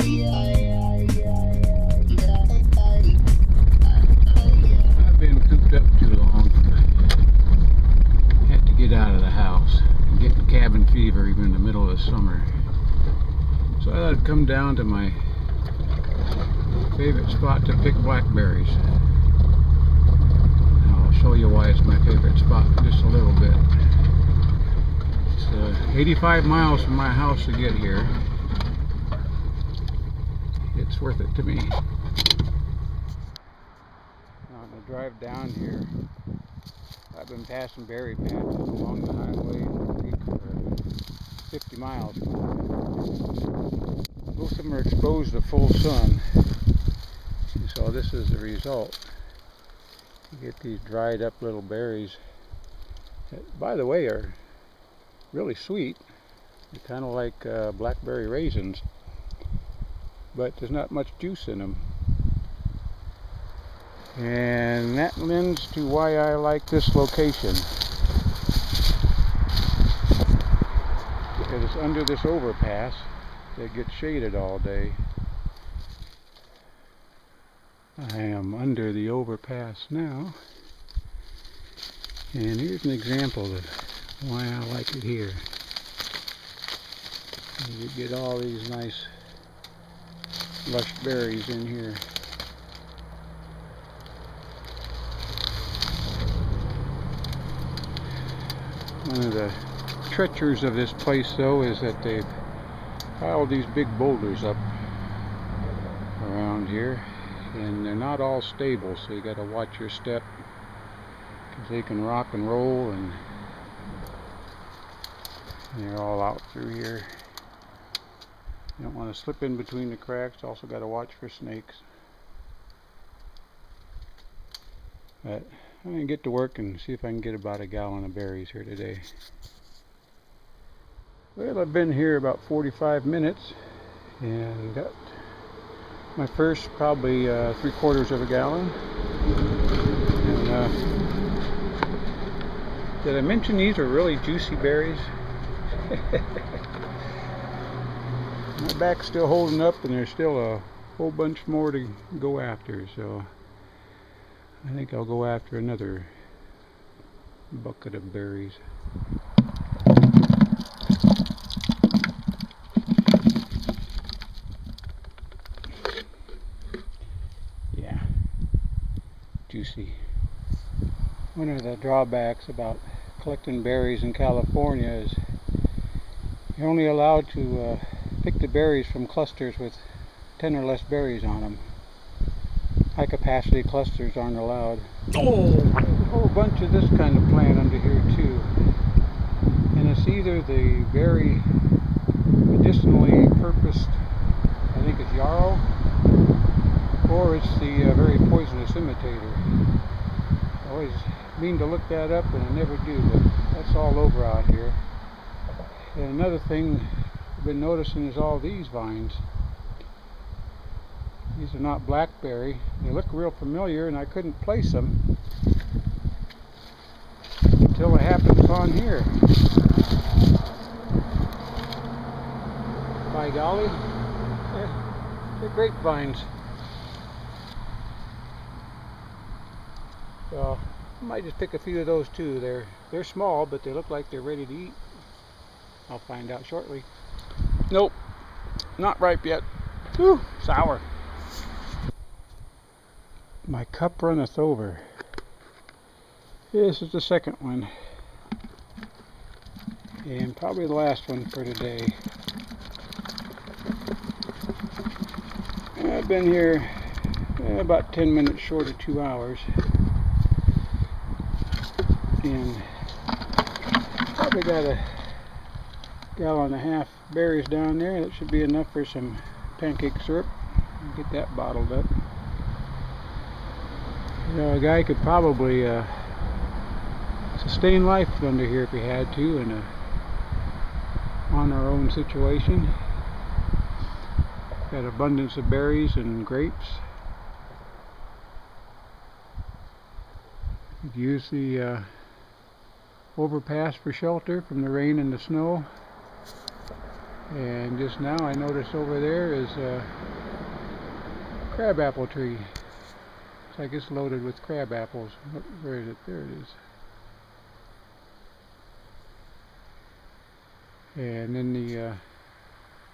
I've been cooped up too long. Had to get out of the house. I'm getting cabin fever even in the middle of the summer. So I thought I'd come down to my favorite spot to pick blackberries. I'll show you why it's my favorite spot in just a little bit. It's 85 miles from my house to get here. It's worth it to me. On the drive down here, I've been passing berry patches along the highway for 50 miles. Most of them are exposed to full sun, and so this is the result. You get these dried up little berries that, by the way, are really sweet. They're kind of like blackberry raisins, but there's not much juice in them. And that lends to why I like this location, because it's under this overpass that gets shaded all day. I am under the overpass now, and here's an example of why I like it here. You get all these nice lush berries in here. One of the treacheries of this place, though, is that they've piled these big boulders up around here, and they're not all stable, so you got to watch your step, because they can rock and roll, and they're all out through here. You don't want to slip in between the cracks. Also got to watch for snakes. But I'm going to get to work and see if I can get about a gallon of berries here today. Well, I've been here about 45 minutes and got my first probably 3/4 of a gallon. And did I mention these are really juicy berries? My back's still holding up, and there's still a whole bunch more to go after, so I think I'll go after another bucket of berries. Yeah, juicy. One of the drawbacks about collecting berries in California is you're only allowed to pick the berries from clusters with 10 or less berries on them. High capacity clusters aren't allowed. Oh, there's a whole bunch of this kind of plant under here too. And it's either the very medicinally purposed, I think it's yarrow, or it's the very poisonous imitator. I always mean to look that up, and I never do, but that's all over out here. And another thing I've been noticing is all these vines. These are not blackberry. They look real familiar, and I couldn't place them until it happens on here. By golly, they're grapevines. So I might just pick a few of those too. They're small, but they look like they're ready to eat. I'll find out shortly. Nope, not ripe yet. Whew, sour. My cup runneth over. This is the second one, and probably the last one for today. I've been here about 10 minutes short of 2 hours, and probably got a gallon and a half berries down there. That should be enough for some pancake syrup. I'll get that bottled up. You know, a guy could probably sustain life under here if he had to, in a on our own situation. Got abundance of berries and grapes. Could use the overpass for shelter from the rain and the snow. And just now I noticed over there is a crabapple tree. It's like it's loaded with crab apples. Where is it? There it is. And then the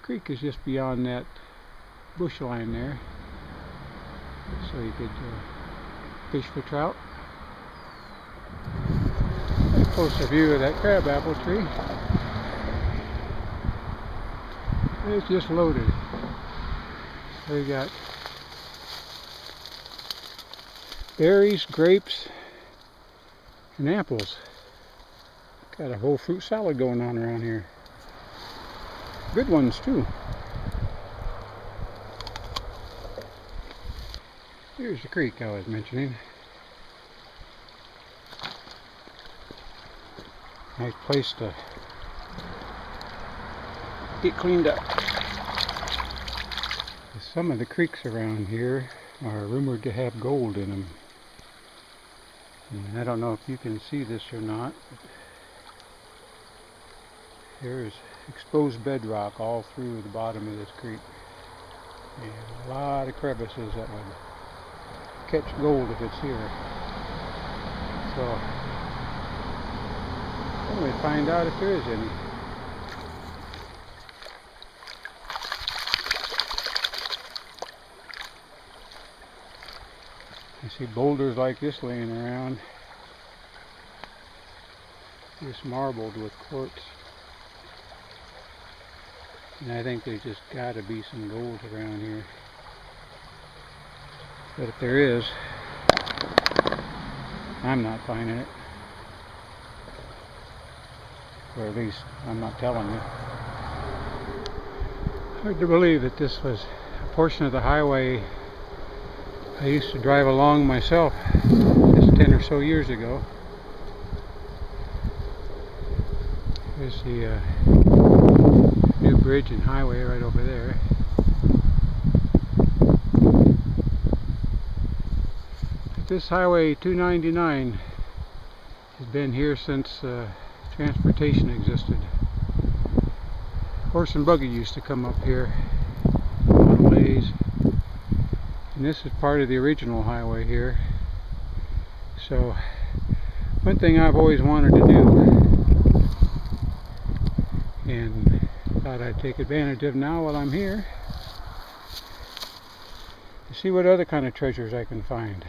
creek is just beyond that bush line there, so you could fish for trout. A closer view of that crabapple tree. It's just loaded. We got berries, grapes, and apples. Got a whole fruit salad going on around here. Good ones too. Here's the creek I was mentioning. Nice place to get cleaned up. Some of the creeks around here are rumored to have gold in them. And I don't know if you can see this or not. There's exposed bedrock all through the bottom of this creek. And a lot of crevices that would catch gold if it's here. So, I'm going to find out if there is any. I see boulders like this laying around. Just marbled with quartz. And I think there's just got to be some gold around here. But if there is, I'm not finding it. Or at least I'm not telling you. Hard to believe that this was a portion of the highway I used to drive along myself just 10 or so years ago. There's the new bridge and highway right over there. But this highway 299 has been here since transportation existed. Horse and buggy used to come up here on ways. And this is part of the original highway here. So, one thing I've always wanted to do, and thought I'd take advantage of now while I'm here, to see what other kind of treasures I can find.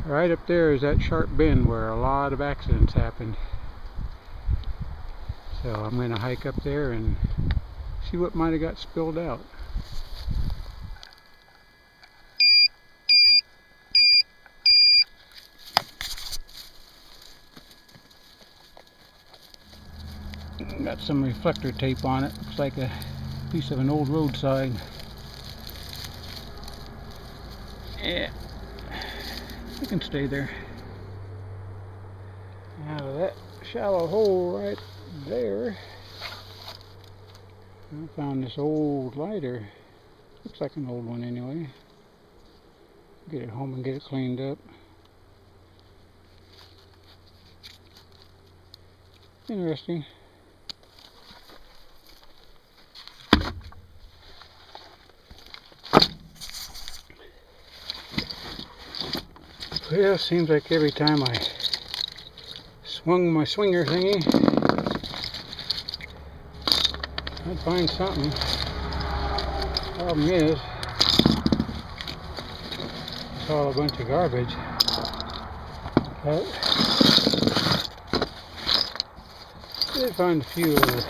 Right up there is that sharp bend where a lot of accidents happened. So I'm going to hike up there and see what might have got spilled out. Got some reflector tape on it. Looks like a piece of an old roadside. Yeah, it can stay there. Out of that shallow hole right there, I found this old lighter. Looks like an old one anyway. Get it home and get it cleaned up. Interesting. Yeah, seems like every time I swung my swinger thingy, I'd find something. Problem is, it's all a bunch of garbage. But I did find a few little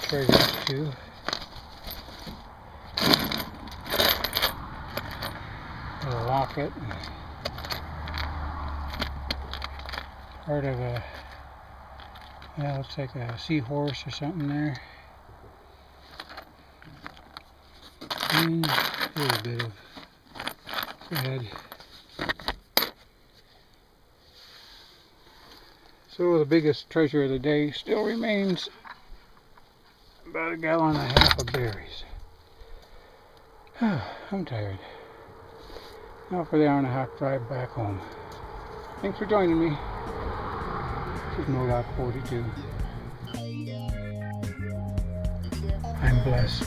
treasures too. A locket. Part of a, yeah, looks like a seahorse or something there. And a little bit of thread. So the biggest treasure of the day still remains about 1.5 gallons of berries. I'm tired. Now for the 1.5-hour drive back home. Thanks for joining me. This is MoDOT 42. I'm blessed.